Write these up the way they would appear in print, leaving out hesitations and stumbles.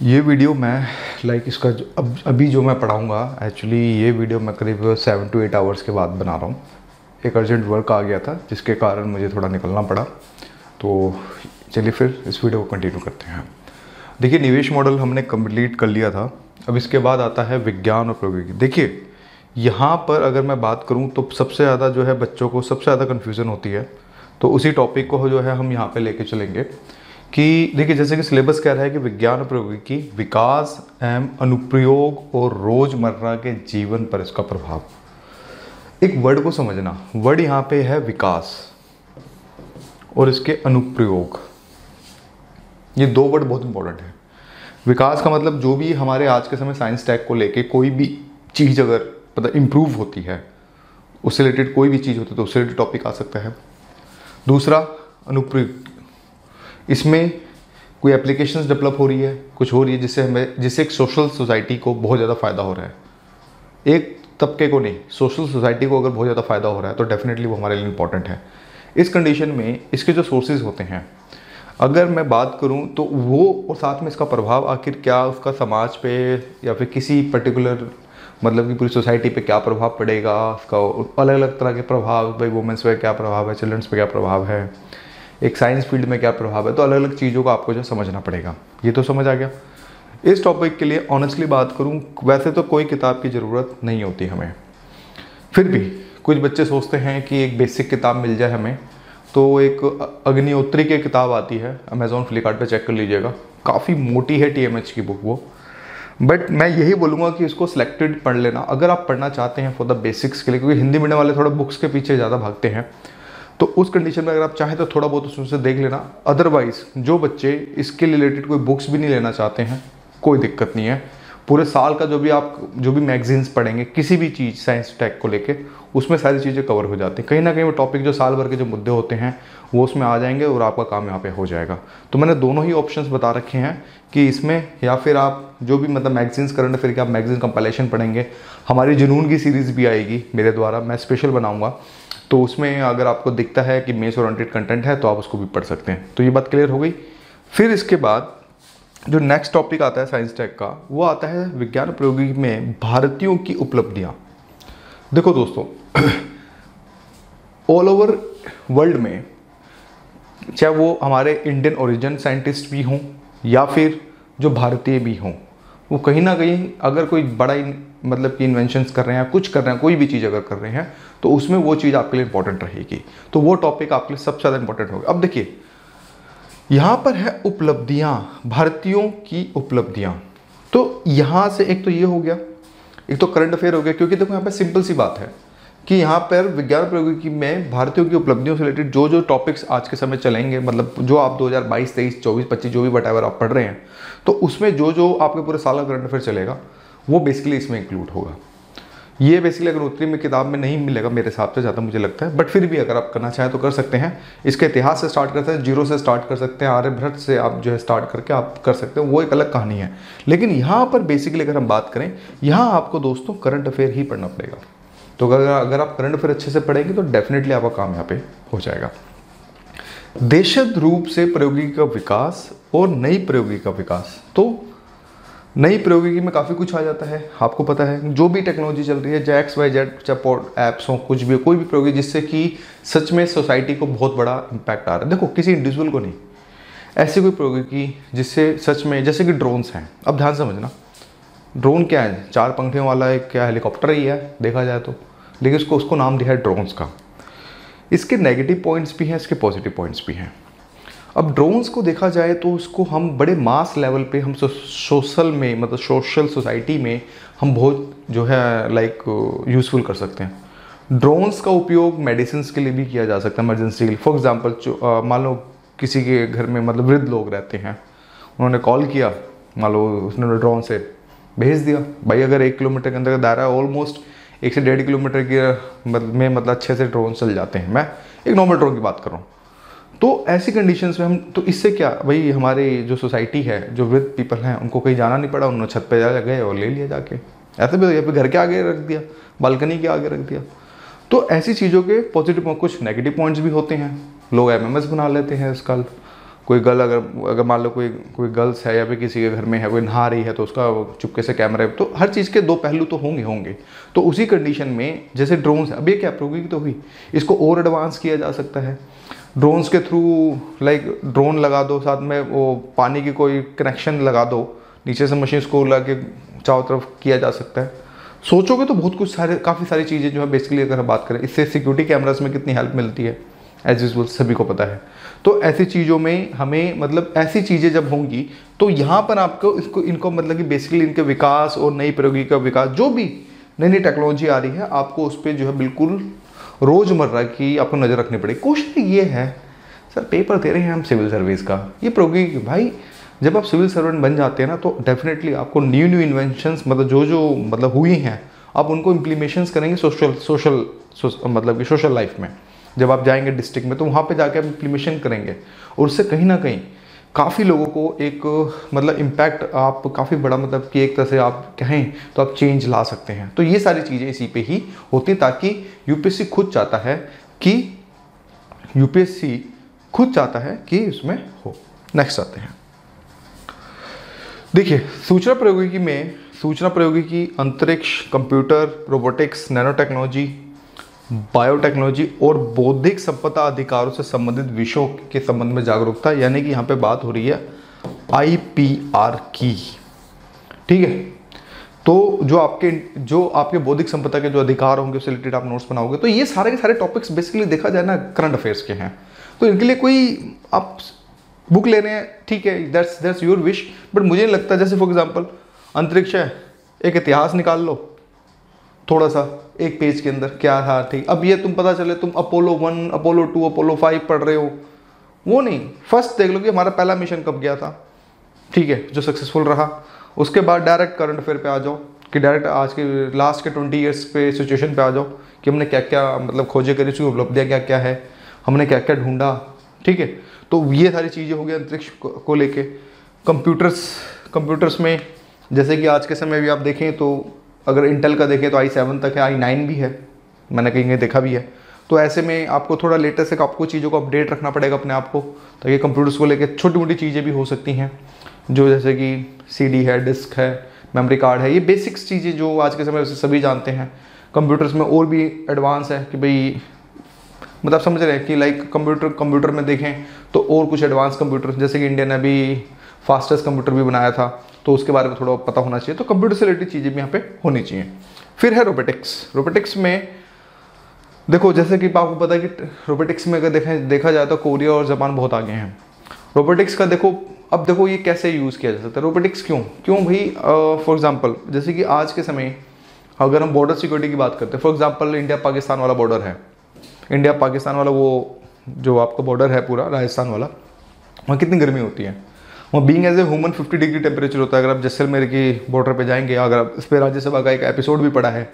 ये वीडियो मैं इसका अभी जो मैं पढ़ाऊँगा, एक्चुअली ये वीडियो मैं करीब 7 to 8 आवर्स के बाद बना रहा हूँ। एक अर्जेंट वर्क आ गया था जिसके कारण मुझे थोड़ा निकलना पड़ा। तो चलिए फिर इस वीडियो को कंटिन्यू करते हैं। देखिए, निवेश मॉडल हमने कंप्लीट कर लिया था। अब इसके बाद आता है विज्ञान और प्रौद्योगिकी। देखिए, यहाँ पर अगर मैं बात करूँ तो सबसे ज़्यादा जो है बच्चों को सबसे ज़्यादा कन्फ्यूज़न होती है। तो उसी टॉपिक को जो है हम यहाँ पे लेके चलेंगे कि देखिए, जैसे कि सिलेबस कह रहा है कि विज्ञान और प्रौद्योगिकी विकास एवं अनुप्रयोग और रोजमर्रा के जीवन पर इसका प्रभाव। एक वर्ड को समझना, वर्ड यहाँ पे है विकास और इसके अनुप्रयोग। ये दो वर्ड बहुत इंपॉर्टेंट है। विकास का मतलब जो भी हमारे आज के समय साइंस टेक को लेके कोई भी चीज़ अगर मतलब इम्प्रूव होती है, उससे रिलेटेड कोई भी चीज़ होती है तो उससे रिलेटेड टॉपिक आ सकता है। दूसरा अनुप्रयोग, इसमें कोई एप्लीकेशंस डेवलप हो रही है, कुछ हो रही है जिससे एक सोशल सोसाइटी को बहुत ज़्यादा फ़ायदा हो रहा है। एक तबके को नहीं, सोशल सोसाइटी को अगर बहुत ज़्यादा फ़ायदा हो रहा है तो डेफिनेटली वो हमारे लिए इंपॉर्टेंट है। इस कंडीशन में इसके जो सोर्सेज होते हैं, अगर मैं बात करूं तो वो और साथ में इसका प्रभाव आखिर क्या उसका समाज पे या फिर किसी पर्टिकुलर मतलब कि पूरी सोसाइटी पे क्या प्रभाव पड़ेगा, उसका अलग अलग तरह के प्रभाव, भाई वुमेंस पे क्या प्रभाव है, चिल्ड्रंस पे क्या प्रभाव है, एक साइंस फील्ड में क्या प्रभाव है, तो अलग अलग चीज़ों को आपको जो समझना पड़ेगा। ये तो समझ आ गया। इस टॉपिक के लिए ऑनेस्टली बात करूं, वैसे तो कोई किताब की ज़रूरत नहीं होती हमें, फिर भी कुछ बच्चे सोचते हैं कि एक बेसिक किताब मिल जाए हमें। तो एक अग्निहोत्री की किताब आती है, अमेज़ॉन फ्लिपकार्ट पे चेक कर लीजिएगा, काफ़ी मोटी है, TMH की बुक वो। बट मैं यही बोलूँगा कि इसको सिलेक्टेड पढ़ लेना अगर आप पढ़ना चाहते हैं फॉर द बेसिक्स के लिए, क्योंकि हिंदी मीडियम वाले थोड़ा बुक्स के पीछे ज़्यादा भागते हैं। तो उस कंडीशन में अगर आप चाहें तो थोड़ा बहुत उसमें से देख लेना। अदरवाइज जो बच्चे इसके रिलेटेड कोई बुक्स भी नहीं लेना चाहते हैं, कोई दिक्कत नहीं है। पूरे साल का जो भी मैगजीन्स पढ़ेंगे किसी भी चीज़ साइंस टेक को लेके, उसमें सारी चीज़ें कवर हो जाती हैं। कहीं ना कहीं वो टॉपिक जो साल भर के जो मुद्दे होते हैं वो उसमें आ जाएंगे और आपका काम यहाँ पे हो जाएगा। तो मैंने दोनों ही ऑप्शंस बता रखे हैं कि इसमें या फिर आप जो भी मतलब मैगजीन्स करंट अफेयर के आप मैगजीन कंपाइलेशन पढ़ेंगे। हमारी जुनून की सीरीज़ भी आएगी मेरे द्वारा, मैं स्पेशल बनाऊँगा, तो उसमें अगर आपको दिखता है कि मेस ओरिएंटेड कंटेंट है तो आप उसको भी पढ़ सकते हैं। तो ये बात क्लियर हो गई। फिर इसके बाद जो नेक्स्ट टॉपिक आता है साइंस टेक का, वो आता है विज्ञान प्रौद्योगिकी में भारतीयों की उपलब्धियां। देखो दोस्तों, ऑल ओवर वर्ल्ड में चाहे वो हमारे इंडियन ओरिजिन साइंटिस्ट भी हों या फिर जो भारतीय भी हों, वो कहीं ना कहीं अगर कोई बड़ा मतलब कि इन्वेंशंस कर रहे हैं, कुछ कर रहे हैं, कोई भी चीज़ अगर कर रहे हैं तो उसमें वो चीज़ आपके लिए इंपॉर्टेंट रहेगी। तो वो टॉपिक आपके लिए सबसे ज़्यादा इंपॉर्टेंट होगा। अब देखिए, यहाँ पर है उपलब्धियाँ, भारतीयों की उपलब्धियाँ। तो यहाँ से एक तो ये हो गया, एक तो करंट अफेयर हो गया, क्योंकि देखो यहाँ पर सिंपल सी बात है कि यहाँ पर विज्ञान प्रौद्योगिकी में भारतीयों की उपलब्धियों से रिलेटेड जो जो टॉपिक्स आज के समय चलेंगे, मतलब जो आप 2022, 23, 24, 25 जो भी वटेवर आप पढ़ रहे हैं, तो उसमें जो जो आपके पूरे साल का करंट अफेयर चलेगा वो बेसिकली इसमें इंक्लूड होगा। ये बेसिकली अगर उत्तरी में किताब में नहीं मिलेगा मेरे हिसाब से, ज़्यादा मुझे लगता है, बट फिर भी अगर आप करना चाहें तो कर सकते हैं। इसके इतिहास से स्टार्ट करते हैं, जीरो से स्टार्ट कर सकते हैं, आर्यभट्ट से आप जो है स्टार्ट करके आप कर सकते हैं, वो एक अलग कहानी है। लेकिन यहाँ पर बेसिकली अगर हम बात करें, यहाँ आपको दोस्तों करंट अफेयर ही पढ़ना पड़ेगा। तो अगर आप करंट अफेयर अच्छे से पढ़ेंगे तो डेफिनेटली आपका काम यहाँ पे हो जाएगा। देशज रूप से प्रौद्योगिकी का विकास और नई प्रौद्योगिकी का विकास। तो नई प्रौद्योगिकी में काफ़ी कुछ आ जाता है, आपको पता है जो भी टेक्नोलॉजी चल रही है, चाहे XYZ, चाहे ऐप्स हो, कुछ भी हो, कोई भी प्रौद्योगिकी जिससे कि सच में सोसाइटी को बहुत बड़ा इम्पैक्ट आ रहा है। देखो, किसी इंडिविजुअल को नहीं, ऐसी कोई प्रौद्योगिकी जिससे सच में, जैसे कि ड्रोन्स हैं। अब ध्यान समझना, ड्रोन क्या है? 4 पंखियों वाला एक क्या हेलीकॉप्टर ही है देखा जाए तो, लेकिन उसको नाम दिया है ड्रोन्स का। इसके नेगेटिव पॉइंट्स भी हैं, इसके पॉजिटिव पॉइंट्स भी हैं। अब ड्रोन्स को देखा जाए तो उसको हम बड़े मास लेवल पे हम सोशल में, मतलब सोशल सोसाइटी में हम बहुत जो है यूज़फुल कर सकते हैं। ड्रोन्स का उपयोग मेडिसिन के लिए भी किया जा सकता है, इमरजेंसी के लिए। फॉर एग्जांपल, मान लो किसी के घर में मतलब वृद्ध लोग रहते हैं, उन्होंने कॉल किया, मान लो उसने ड्रोन से भेज दिया, भाई अगर 1 किलोमीटर के अंदर का दायरा है, ऑलमोस्ट 1 से 1.5 किलोमीटर के में मतलब अच्छे से ड्रोन चल जाते हैं। मैं एक नॉर्मल ड्रोन की बात कर रहा हूँ। तो ऐसी कंडीशंस में हम, तो इससे क्या भाई, हमारे जो सोसाइटी है, जो वृद्ध पीपल हैं, उनको कहीं जाना नहीं पड़ा, उन्होंने छत पे जा गए और ले लिया जाके। ऐसे भी या फिर घर के आगे रख दिया, बालकनी के आगे रख दिया। तो ऐसी चीज़ों के पॉजिटिव, कुछ नेगेटिव पॉइंट्स भी होते हैं। लोग MMS बना लेते हैं आजकल, कोई गर्ल अगर मान लो कोई गर्ल्स है या फिर किसी के घर में है, कोई नहा रही है तो उसका चुपके से कैमरा है, तो हर चीज़ के दो पहलू तो होंगे। तो उसी कंडीशन में जैसे ड्रोन्स है, अब ये क्या प्रौद्योगिकी तो हुई, इसको और एडवांस किया जा सकता है। ड्रोन्स के थ्रू लाइक ड्रोन लगा दो, साथ में वो पानी की कोई कनेक्शन लगा दो, नीचे से मशीन को लगा के चारों तरफ किया जा सकता है। सोचोगे तो बहुत कुछ काफ़ी सारी चीज़ें जो है बेसिकली अगर हम बात करें, इससे सिक्योरिटी कैमरास में कितनी हेल्प मिलती है एज यूजुअल सभी को पता है। तो ऐसी चीज़ों में हमें मतलब ऐसी चीज़ें जब होंगी तो यहाँ पर आपको इनको मतलब कि बेसिकली इनके विकास और नई प्रौद्योगिकी का विकास, जो भी नई नई टेक्नोलॉजी आ रही है, आपको उस पर जो है बिल्कुल रोज़मर्रा की आपको नज़र रखनी पड़ेगी। क्वेश्चन ये है सर पेपर दे रहे हैं हम सिविल सर्विस का, ये प्रौद्योगिकी भाई जब आप सिविल सर्वेंट बन जाते हैं ना तो डेफिनेटली आपको न्यू इन्वेंशंस मतलब जो मतलब हुई हैं आप उनको इम्प्लीमेशंस करेंगे सोशल मतलब कि सोशल लाइफ में। जब आप जाएंगे डिस्ट्रिक्ट में तो वहाँ पे जाके आप इम्प्लीमेशन करेंगे और उससे कहीं ना कहीं काफ़ी लोगों को एक मतलब इम्पैक्ट आप काफ़ी बड़ा मतलब कि एक तरह से आप कहें तो आप चेंज ला सकते हैं। तो ये सारी चीज़ें इसी पे ही होती हैं, ताकि यूपीएससी खुद चाहता है कि उसमें हो। नेक्स्ट आते हैं, देखिए सूचना प्रौद्योगिकी, अंतरिक्ष, computer, robotics, nano technology, biotechnology और बौद्धिक संपदा अधिकारों से संबंधित विषयों के संबंध में जागरूकता, यानी कि यहाँ पे बात हो रही है IPR की। ठीक है, तो जो आपके बौद्धिक संपदा के जो अधिकार होंगे उससे रिलेटेड आप नोट्स बनाओगे, तो ये सारे के सारे टॉपिक्स बेसिकली देखा जाए ना करंट अफेयर्स के हैं। तो इनके लिए कोई आप बुक ले रहे हैं, ठीक है, दैट्स योर विश, बट मुझे नहीं लगता, जैसे फॉर एग्जांपल अंतरिक्ष है, एक इतिहास निकाल लो थोड़ा सा एक पेज के अंदर क्या था, ठीक। अब ये तुम पता चले तुम अपोलो 1, अपोलो 2, अपोलो 5 पढ़ रहे हो, वो नहीं, फर्स्ट देख लो कि हमारा पहला मिशन कब गया था, ठीक है, जो सक्सेसफुल रहा। उसके बाद डायरेक्ट करंट अफेयर पे आ जाओ कि डायरेक्ट आज के लास्ट के 20 ईयर्स पे सिचुएशन पे आ जाओ कि हमने क्या क्या मतलब खोजें करी, उसकी उपलब्धियाँ क्या क्या है, हमने क्या क्या ढूंढा, ठीक है। तो ये सारी चीज़ें हो गई अंतरिक्ष को लेके। कंप्यूटर्स में जैसे कि आज के समय भी आप देखें तो अगर इंटेल का देखें तो i7 तक है, i9 भी है, मैंने कहीं देखा भी है। तो ऐसे में आपको थोड़ा लेटेस्ट है, आपको चीज़ों को अपडेट रखना पड़ेगा अपने आप को, ताकि कंप्यूटर्स को लेकर छोटी मोटी चीज़ें भी हो सकती हैं, जो जैसे कि CD है, डिस्क है, मेमोरी कार्ड है, ये बेसिक्स चीज़ें जो आज के समय से सभी जानते हैं। कंप्यूटर्स में और भी एडवांस है कि भाई मतलब समझ रहे हैं कि लाइक कंप्यूटर में देखें तो और कुछ एडवांस कंप्यूटर, जैसे कि इंडिया ने अभी फास्टेस्ट कंप्यूटर भी बनाया था, तो उसके बारे में थोड़ा पता होना चाहिए। तो कंप्यूटर से रिलेटेड चीज़ें भी यहाँ पे होनी चाहिए। फिर है रोबोटिक्स में देखो, जैसे कि आपको पता है कि रोबोटिक्स में अगर देखा जाए तो कोरिया और जापान बहुत आगे हैं। रोबोटिक्स का देखो, अब देखो ये कैसे यूज़ किया जा सकता है, रोबोटिक्स क्यों भाई, फॉर एग्जाम्पल जैसे कि आज के समय अगर हम बॉर्डर सिक्योरिटी की बात करते हैं, फॉर एग्जाम्पल इंडिया पाकिस्तान वाला बॉर्डर है, इंडिया पाकिस्तान वाला वो जो आपका बॉर्डर है पूरा राजस्थान वाला, वहाँ कितनी गर्मी होती है, वहाँ being as a human 50 degree temperature होता है। अगर आप जैसलमेर की बॉर्डर पे जाएंगे, अगर आप इस पर राज्यसभा का एक एपिसोड भी पड़ा है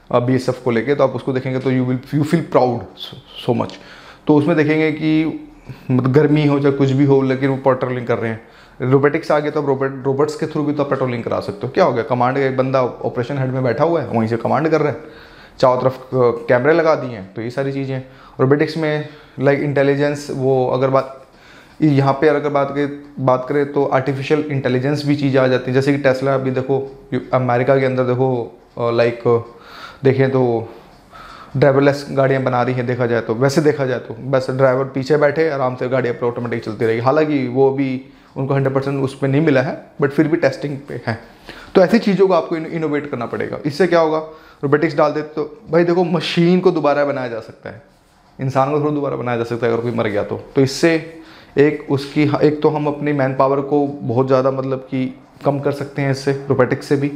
BSF को लेके, तो आप उसको देखेंगे तो you feel proud so much. तो उसमें देखेंगे कि मतलब गर्मी हो चाहे कुछ भी हो, लेकिन वो पेट्रोलिंग कर रहे हैं। रोबोटिक्स आ गया तो आप रोबोट्स के थ्रू भी तो पेट्रोलिंग करा सकते हो। क्या हो गया, कमांड एक बंदा ऑपरेशन हेड में बैठा हुआ है, वहीं से कमांड कर रहा है, चारों तरफ कैमरे लगा दिए हैं। तो ये सारी चीज़ें रोबोटिक्स में लाइक इंटेलिजेंस, वो अगर यहाँ पे अगर बात करें तो आर्टिफिशियल इंटेलिजेंस भी चीज़ आ जाती है। जैसे कि टेस्ला अभी देखो अमेरिका के अंदर देखो लाइक देखें तो ड्राइवरलेस गाड़ियाँ बना रही हैं। वैसे देखा जाए तो बस ड्राइवर पीछे बैठे आराम से गाड़ी अपने ऑटोमेटिक चलती रहेगी। हालांकि वो भी उनको 100% उस पर नहीं मिला है, बट फिर भी टेस्टिंग पे है। तो ऐसी चीज़ों को आपको इनोवेट करना पड़ेगा। इससे क्या होगा, रोबोटिक्स डाल दे तो भाई देखो मशीन को दोबारा बनाया जा सकता है, इंसान को थोड़ा दोबारा बनाया जा सकता है अगर कोई मर गया तो इससे एक तो हम अपनी मैन पावर को बहुत ज़्यादा मतलब कि कम कर सकते हैं इससे, रोबोटिक्स से भी।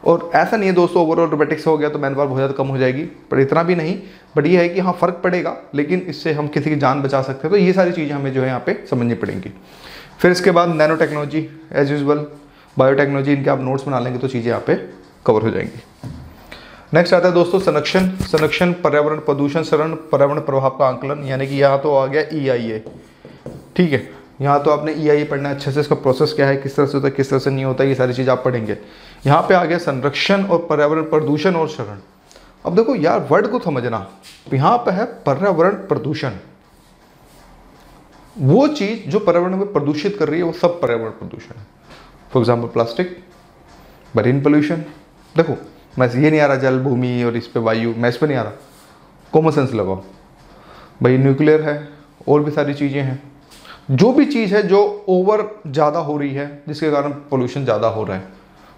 और ऐसा नहीं है दोस्तों ओवरऑल रोबोटिक्स हो गया तो मैन पावर बहुत ज़्यादा कम हो जाएगी, पर इतना भी नहीं। बट ये है कि हाँ फ़र्क पड़ेगा, लेकिन इससे हम किसी की जान बचा सकते हैं। तो ये सारी चीज़ें हमें जो है यहाँ पे समझनी पड़ेंगी। फिर इसके बाद nano technology as usual, biotechnology, इनके आप नोट्स बना लेंगे तो चीज़ें यहाँ पे कवर हो जाएंगी। नेक्स्ट आता है दोस्तों संरक्षण, पर्यावरण प्रदूषण शरण, पर्यावरण प्रभाव का आंकलन, यानी कि यहाँ तो आ गया EIA। ठीक है, यहाँ तो आपने EIA पढ़ना है अच्छे से, इसका प्रोसेस क्या है, किस तरह से होता है, किस तरह से नहीं होता, ये सारी चीज़ आप पढ़ेंगे। यहाँ पे आ गया संरक्षण और पर्यावरण प्रदूषण और शरण। अब देखो यार वर्ड को समझना, यहाँ पे है पर्यावरण प्रदूषण, वो चीज़ जो पर्यावरण में प्रदूषित कर रही है वो सब पर्यावरण प्रदूषण है। For example plastic, marine pollution. देखो मैं ये नहीं आ रहा जल भूमि और इस पे वायु, मैं इस पे नहीं आ रहा, कॉमन सेंस लगाओ भाई। न्यूक्लियर है, और भी सारी चीज़ें हैं। जो भी चीज़ है जो ओवर ज़्यादा हो रही है जिसके कारण पोल्यूशन ज़्यादा हो रहा है,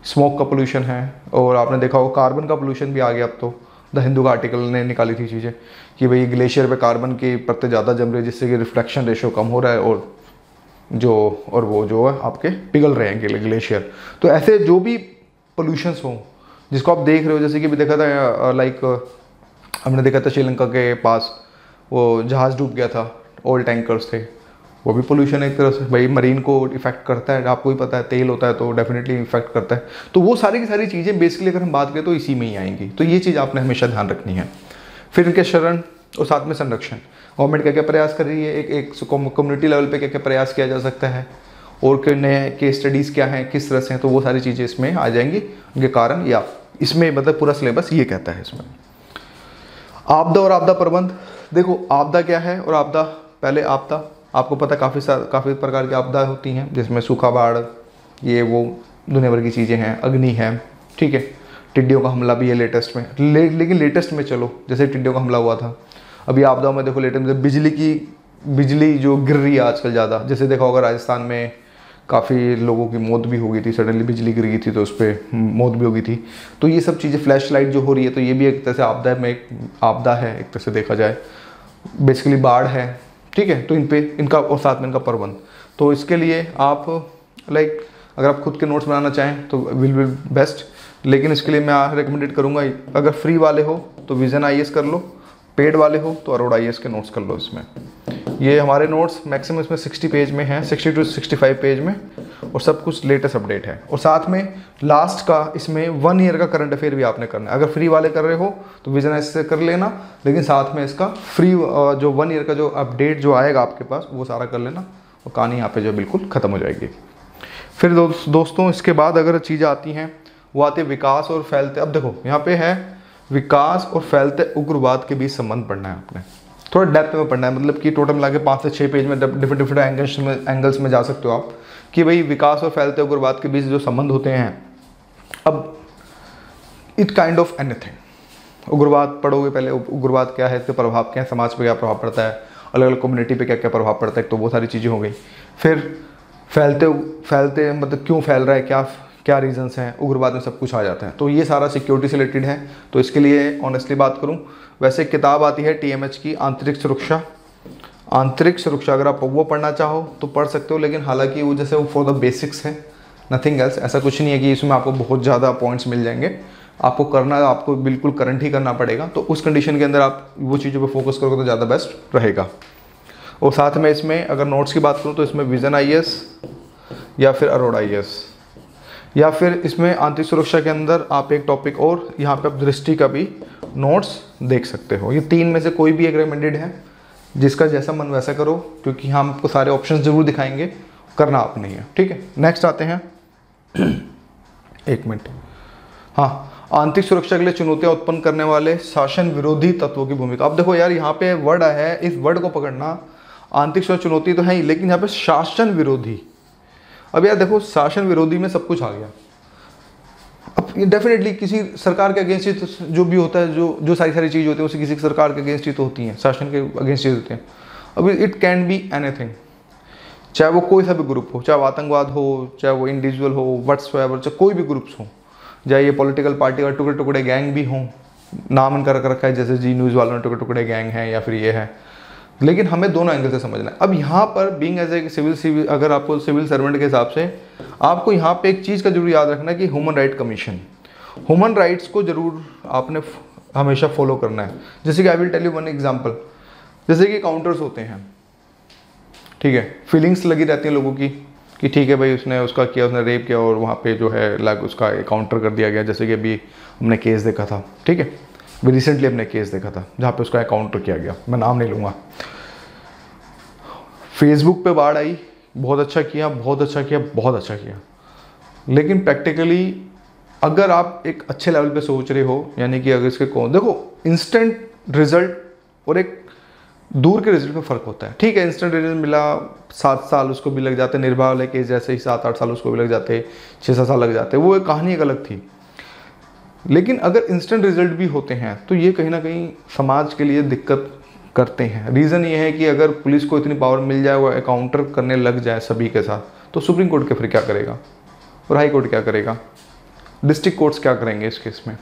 स्मोक का पोल्यूशन है, और आपने देखा हो कार्बन का पोल्यूशन भी आ गया अब तो। द हिंदू का आर्टिकल ने निकाली थी चीज़ें कि भाई ग्लेशियर पे कार्बन की परतें ज़्यादा जम रही है जिससे कि रिफ्लेक्शन रेशियो कम हो रहा है और वो जो है आपके पिघल रहे हैं ग्लेशियर। तो ऐसे जो भी पोल्यूशंस हों जिसको आप देख रहे हो, जैसे कि भी देखा था लाइक हमने देखा था श्रीलंका के पास वो जहाज़ डूब गया था, ऑयल टैंकर्स थे, वो भी पोल्यूशन एक तरह से भाई मरीन को इफेक्ट करता है। आपको ही पता है तेल होता है तो डेफिनेटली इफेक्ट करता है। तो वो सारी की सारी चीज़ें बेसिकली अगर हम बात करें तो इसी में ही आएंगी। तो ये चीज़ आपने हमेशा ध्यान रखनी है। फिर इनके शरण और साथ में संरक्षण, गवर्नमेंट क्या क्या प्रयास कर रही है, एक कम्युनिटी लेवल पे क्या क्या प्रयास किया जा सकता है, और नए केस स्टडीज़ क्या हैं, किस तरह से हैं, तो वो सारी चीज़ें इसमें आ जाएंगी। उनके कारण या इसमें मतलब पूरा सिलेबस ये कहता है इसमें। आपदा और आपदा प्रबंध, देखो आपदा क्या है और आपदा, पहले आपदा आपको पता काफ़ी प्रकार की आपदा होती हैं जिसमें सूखा, बाढ़, ये वो दुनिया भर की चीज़ें हैं, अग्नि है, ठीक है। टिड्डियों का हमला भी है लेटेस्ट में, लेकिन लेटेस्ट में चलो जैसे टिड्डियों का हमला हुआ था, अभी आपदा में देखो लेटेस्ट में बिजली जो गिर रही है आजकल ज़्यादा, जैसे देखा होगा राजस्थान में काफ़ी लोगों की मौत भी हो गई थी, सडनली बिजली गिर गई थी तो उस पर मौत भी हो गई थी। तो ये सब चीज़ें, फ्लैश लाइट जो हो रही है, तो ये भी एक तरह से आपदा में एक आपदा है एक तरह से देखा जाए। बेसिकली बाढ़ है, ठीक है। तो इन पे इनका और साथ में इनका प्रबंध, तो इसके लिए आप लाइक अगर आप खुद के नोट्स बनाना चाहें तो विल बी बेस्ट, लेकिन इसके लिए मैं रिकमेंडेड करूँगा अगर फ्री वाले हो तो विजन IAS कर लो, पेड वाले हो तो अरोड़ा IAS के नोट्स कर लो। इसमें ये हमारे नोट्स मैक्सिमम इसमें 60 पेज में हैं, 60 to 65 पेज में, और सब कुछ लेटेस्ट अपडेट है। और साथ में लास्ट का इसमें 1 ईयर का करंट अफेयर भी आपने करना है। अगर फ्री वाले कर रहे हो तो विजन IAS से कर लेना, लेकिन साथ में इसका फ्री जो 1 ईयर का जो अपडेट जो आएगा आपके पास वो सारा कर लेना, और कहानी यहाँ पे जो बिल्कुल ख़त्म हो जाएगी। फिर दोस्तों इसके बाद अगर चीज़ें आती हैं वो आती है विकास और फैलते, अब देखो यहाँ पे है विकास और फैलते उग्रवाद के बीच संबंध पढ़ना है आपने, थोड़ा डेप्थ में पढ़ना है। मतलब कि टोटल मिला के 5 से 6 पेज में डिफरेंट एंगल्स में जा सकते हो आप कि भाई विकास और फैलते उग्रवाद के बीच जो संबंध होते हैं। अब इट काइंड ऑफ एनीथिंग, उग्रवाद पढ़ोगे पहले, उग्रवाद क्या है, इसके प्रभाव क्या है, समाज पे क्या प्रभाव पड़ता है, अलग अलग कम्युनिटी पे क्या क्या प्रभाव पड़ता है, तो वो सारी चीज़ें हो गई। फिर फैलते मतलब क्यों फैल रहा है, क्या रीजंस हैं, उग्रवाद में सब कुछ आ जाता है। तो ये सारा सिक्योरिटी से रिलेटेड है। तो इसके लिए ऑनेस्टली बात करूं, वैसे किताब आती है TMH की आंतरिक सुरक्षा, अगर आप वो पढ़ना चाहो तो पढ़ सकते हो, लेकिन हालांकि वो जैसे वो फॉर द बेसिक्स है, नथिंग एल्स। ऐसा कुछ नहीं है कि इसमें आपको बहुत ज़्यादा पॉइंट्स मिल जाएंगे, आपको बिल्कुल करंट ही करना पड़ेगा। तो उस कंडीशन के अंदर आप वो चीज़ों पर फोकस करोगे तो ज़्यादा बेस्ट रहेगा। और साथ में इसमें अगर नोट्स की बात करूँ तो इसमें विजन IAS या फिर अरोड़ा IAS, या फिर इसमें आंतरिक सुरक्षा के अंदर आप एक टॉपिक और यहाँ पे आप दृष्टि का भी नोट्स देख सकते हो। ये 3 में से कोई भी एक रिकमेंडेड है, जिसका जैसा मन वैसा करो, क्योंकि हम आपको सारे ऑप्शंस जरूर दिखाएंगे, करना आप नहीं है, ठीक है। नेक्स्ट आते हैं 1 मिनट, हाँ, आंतरिक सुरक्षा के लिए चुनौतियाँ उत्पन्न करने वाले शासन विरोधी तत्वों की भूमिका। अब देखो यार यहाँ पे वर्ड है, इस वर्ड को पकड़ना, आंतरिक सुरक्षा चुनौती तो है ही, लेकिन यहाँ पे शासन विरोधी। अब यार देखो शासन विरोधी में सब कुछ आ गया। अब ये डेफिनेटली किसी सरकार के अगेंस्ट ही जो भी होता है, जो सारी चीज़ होती है उसे किसी सरकार के अगेंस्ट ही तो होती हैं, शासन के अगेंस्ट ही होते हैं। अब इट कैन बी एनीथिंग, चाहे वो कोई सा भी ग्रुप हो, चाहे वो आतंकवाद हो, चाहे वो इंडिविजुअल हो, व्हाट्सएवर, चाहे कोई भी ग्रुप्स हो, चाहे ये पॉलिटिकल पार्टी का टुकड़े टुकड़े गैंग भी हों, नाम इनका रख रखा है जैसे जी न्यूज़ वालों ने टुकड़े टुकड़े गैंग है या फिर ये है, लेकिन हमें दोनों एंगल से समझना है। अब यहाँ पर बीइंग एज ए सिविल अगर आपको सिविल सर्वेंट के हिसाब से आपको यहाँ पे एक चीज़ का जरूर याद रखना है कि human right commission, human rights को जरूर आपने हमेशा फॉलो करना है। जैसे कि I will tell you 1 example, जैसे कि काउंटर्स होते हैं, ठीक है, फीलिंग्स लगी रहती हैं लोगों की कि ठीक है भाई उसने रेप किया और वहाँ पे जो है लाइक उसका काउंटर कर दिया गया। जैसे कि अभी हमने केस देखा था, ठीक है, अभी रिसेंटली हमने केस देखा था जहाँ पे उसका काउंटर किया गया, मैं नाम नहीं लूँगा। फेसबुक पे बाढ़ आई, बहुत अच्छा किया, लेकिन प्रैक्टिकली अगर आप एक अच्छे लेवल पे सोच रहे हो, यानी कि अगर इसके देखो इंस्टेंट रिजल्ट और एक दूर के रिजल्ट में फ़र्क होता है। ठीक है, इंस्टेंट रिजल्ट मिला, 7 साल उसको भी लग जाते, निर्भया वाले केस जैसे ही 7-8 साल उसको भी लग जाते, 6-7 साल लग जाते, वो एक कहानी एक अलग थी। लेकिन अगर इंस्टेंट रिजल्ट भी होते हैं तो ये कहीं ना कहीं समाज के लिए दिक्कत करते हैं। रीज़न ये है कि अगर पुलिस को इतनी पावर मिल जाए, वो एनकाउंटर करने लग जाए सभी के साथ, तो सुप्रीम कोर्ट के फिर क्या करेगा और हाई कोर्ट क्या करेगा, डिस्ट्रिक्ट कोर्ट्स क्या करेंगे इस केस में?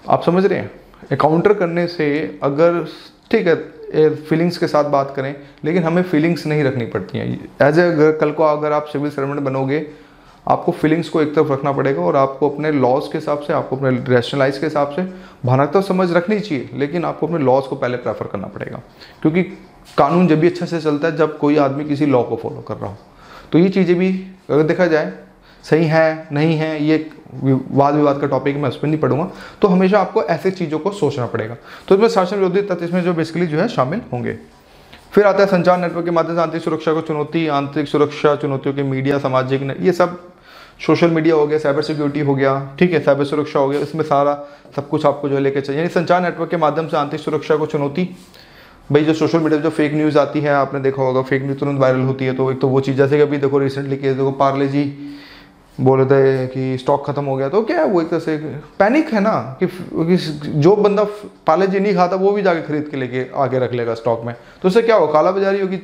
आप समझ रहे हैं? एनकाउंटर करने से अगर, ठीक है, फीलिंग्स के साथ बात करें, लेकिन हमें फीलिंग्स नहीं रखनी पड़ती हैं। एज ए कल को अगर आप सिविल सर्वेंट बनोगे, आपको फीलिंग्स को एक तरफ रखना पड़ेगा और आपको अपने लॉज के हिसाब से, आपको अपने रैशनलाइज के हिसाब से, भावनात्मक तो समझ रखनी चाहिए, लेकिन आपको अपने लॉज को पहले प्रेफर करना पड़ेगा, क्योंकि कानून जब भी अच्छे से चलता है जब कोई आदमी किसी लॉ को फॉलो कर रहा हो। तो ये चीज़ें भी अगर देखा जाए सही है नहीं है, ये वाद विवाद का टॉपिक, मैं उस पर नहीं पढ़ूंगा। तो हमेशा आपको ऐसे चीज़ों को सोचना पड़ेगा। तो इसमें शासन विरोधी तत्व इसमें जो बेसिकली जो है शामिल होंगे। फिर आता है संचार नेटवर्क के माध्यम से आंतरिक सुरक्षा को चुनौती, आंतरिक सुरक्षा चुनौतियों के मीडिया, सामाजिक, ये सब सोशल मीडिया हो गया, साइबर सिक्योरिटी हो गया, ठीक है, साइबर सुरक्षा हो गया, इसमें सारा सब कुछ आपको जो है लेके चाहिए। यानी संचार नेटवर्क के माध्यम से आंतरिक सुरक्षा को चुनौती, भाई जो सोशल मीडिया जो फेक न्यूज़ आती है, आपने देखा होगा, फेक न्यूज़ तुरंत वायरल होती है। तो एक तो वो चीज़, जैसे कि अभी देखो रिसेंटली केस देखो, पार्ले जी बोल रहे थे कि स्टॉक खत्म हो गया, तो क्या है वो एक तरह से पैनिक है ना, कि जो बंदा पार्ले जी नहीं खाता वो भी जाके खरीद के लेके आगे रख लेगा स्टॉक में, तो उससे क्या होगा, काला बाजारी होगी।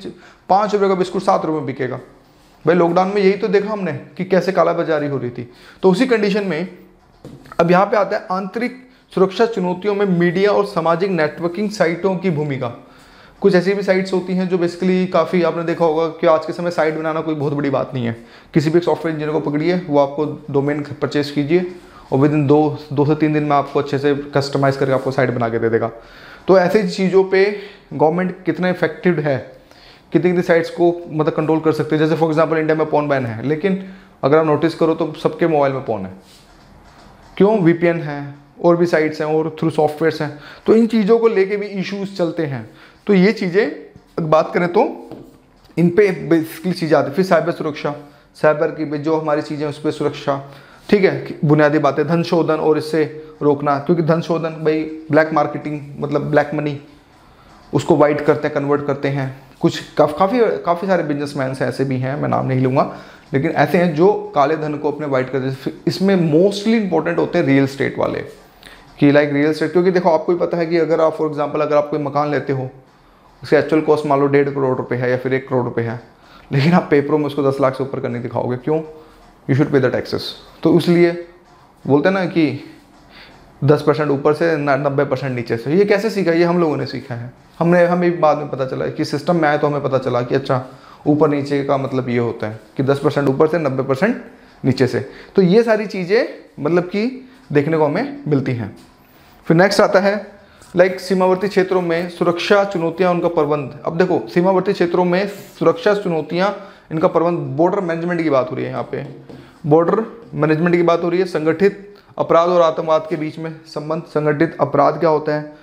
5 रुपये का बिस्कुट 7 रुपये में बिकेगा। भाई लॉकडाउन में यही तो देखा हमने कि कैसे काला बाजारी हो रही थी। तो उसी कंडीशन में अब यहाँ पे आता है आंतरिक सुरक्षा चुनौतियों में मीडिया और सामाजिक नेटवर्किंग साइटों की भूमिका। कुछ ऐसी भी साइट्स होती हैं जो बेसिकली काफ़ी, आपने देखा होगा कि आज के समय साइट बनाना कोई बहुत बड़ी बात नहीं है। किसी भी सॉफ्टवेयर इंजीनियर को पकड़िए, वो आपको डोमेन परचेज कीजिए और विद इन 2 से 3 दिन में आपको अच्छे से कस्टमाइज़ करके आपको साइट बना के दे देगा। तो ऐसी चीज़ों पर गवर्नमेंट कितना इफेक्टिव है, कितनी साइट्स को मतलब कंट्रोल कर सकते हैं। जैसे फॉर एग्जांपल इंडिया में पोर्न बैन है, लेकिन अगर आप नोटिस करो तो सबके मोबाइल में पोर्न है। क्यों? वीपीएन है और भी साइट्स हैं और थ्रू सॉफ्टवेयर्स हैं। तो इन चीज़ों को लेके भी इश्यूज चलते हैं। तो ये चीज़ें बात करें तो इन पे बेसिकली चीज़ें आती है। फिर साइबर सुरक्षा, साइबर की जो हमारी चीज़ें उस पर सुरक्षा, ठीक है, बुनियादी बातें, धन शोधन और इससे रोकना, क्योंकि धन शोधन भाई ब्लैक मार्केटिंग, मतलब ब्लैक मनी, उसको वाइट करते हैं, कन्वर्ट करते हैं। कुछ काफ़ी सारे बिजनेसमैन ऐसे भी हैं, मैं नाम नहीं लूँगा, लेकिन ऐसे हैं जो काले धन को अपने वाइट करते हैं। इसमें मोस्टली इंपॉर्टेंट होते हैं रियल एस्टेट वाले, कि लाइक रियल एस्टेट, क्योंकि देखो आपको ही पता है कि अगर आप फॉर एग्जांपल अगर आप कोई मकान लेते हो, उसकी एक्चुअल कॉस्ट मान लो 1.5 करोड़ रुपए है या फिर 1 करोड़ रुपए है, लेकिन आप पेपरों में उसको 10 लाख से ऊपर करने दिखाओगे। क्यों? You should pay the taxes. तो इसलिए बोलते हैं ना कि 10% ऊपर से 90% नीचे से। ये कैसे सीखा? ये हम लोगों ने सीखा है। हमें बाद में पता चला कि सिस्टम में आए तो हमें पता चला कि अच्छा ऊपर नीचे का मतलब ये होता है कि 10% ऊपर से 90% नीचे से। तो ये सारी चीज़ें मतलब कि देखने को हमें मिलती हैं। फिर नेक्स्ट आता है लाइक सीमावर्ती क्षेत्रों में सुरक्षा चुनौतियां, उनका प्रबंध। अब देखो सीमावर्ती क्षेत्रों में सुरक्षा चुनौतियां, इनका प्रबंध, बॉर्डर मैनेजमेंट की बात हो रही है। यहाँ पे बॉर्डर मैनेजमेंट की बात हो रही है। संगठित अपराध और आतंकवाद के बीच में संबंध, संगठित अपराध क्या होता है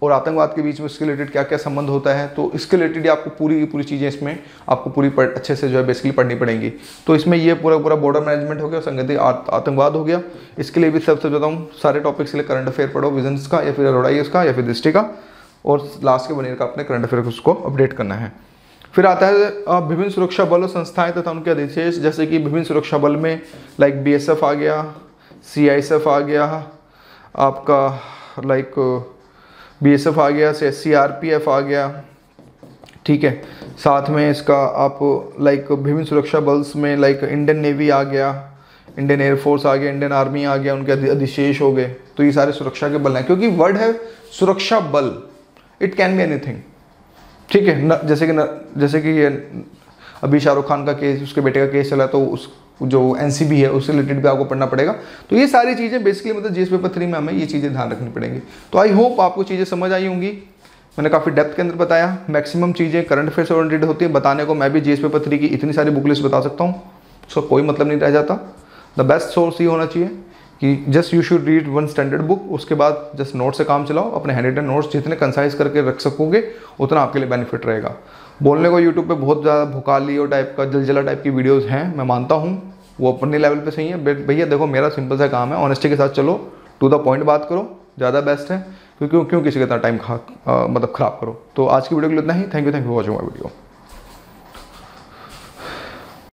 और आतंकवाद के बीच में इसके रिलेटेड क्या क्या संबंध होता है, तो इसके रिलेटेड आपको पूरी चीज़ें इसमें आपको पूरी अच्छे से जो है बेसिकली पढ़नी पड़ेंगी। तो इसमें ये पूरा बॉर्डर मैनेजमेंट हो गया, संगठित आतंकवाद हो गया। इसके लिए भी सबसे बताऊँ सारे टॉपिक्स के लिए करंट अफेयर पढ़ो, विजन्स का या फिर अरोड़ाइस का या फिर दृष्टि का, और लास्ट के 1 ईयर का अपने करंट अफेयर उसको अपडेट करना है। फिर आता है विभिन्न सुरक्षा बल और संस्थाएं तथा उनके अधिशेष, जैसे कि विभिन्न सुरक्षा बल में लाइक BSF आ गया, CISF आ गया, आपका लाइक BSF आ गया, CRPF आ गया, ठीक है। साथ में इसका आप लाइक विभिन्न सुरक्षा बल्स में लाइक इंडियन नेवी आ गया, इंडियन एयरफोर्स आ गया, इंडियन आर्मी आ गया, उनके अधिशेष हो गए। तो ये सारे सुरक्षा के बल हैं, क्योंकि वर्ड है सुरक्षा बल, इट कैन बी एनीथिंग, ठीक है। जैसे कि ये अभी शाहरुख खान का केस, उसके बेटे का केस चला, तो उस जो NCB है उससे रिलेटेड भी आपको पढ़ना पड़ेगा। तो ये सारी चीज़ें बेसिकली मतलब GS पेपर 3 में हमें ये चीज़ें ध्यान रखनी पड़ेंगी। तो आई होप आपको चीज़ें समझ आई होंगी। मैंने काफ़ी डेप्थ के अंदर बताया, मैक्सिमम चीज़ें करंट अफेयर से ओरिएंटेड होती है। बताने को मैं भी GS पेपर 3 की इतनी सारी बुक लिस्ट बता सकता हूँ, उसका कोई मतलब नहीं रह जाता। द बेस्ट सोर्स ये होना चाहिए कि just you should read 1 standard book, उसके बाद जस्ट नोट से काम चलाओ। अपने हैंड रिटन नोट्स जितने कंसाइज करके रख सकोगे उतना आपके लिए बेनिफिट रहेगा। बोलने को यूट्यूब पे बहुत ज़्यादा भुकाली और टाइप का जलजला टाइप की वीडियोस हैं, मैं मानता हूँ वो अपने लेवल पे सही है। भैया देखो मेरा सिंपल सा काम है, ऑनेस्टी के साथ चलो, टू द पॉइंट बात करो, ज़्यादा बेस्ट है। क्यों क्यों किसी का इतना टाइम मतलब ख़राब करो। तो आज की वीडियो के लिए इतना ही। Thank you for watching my video.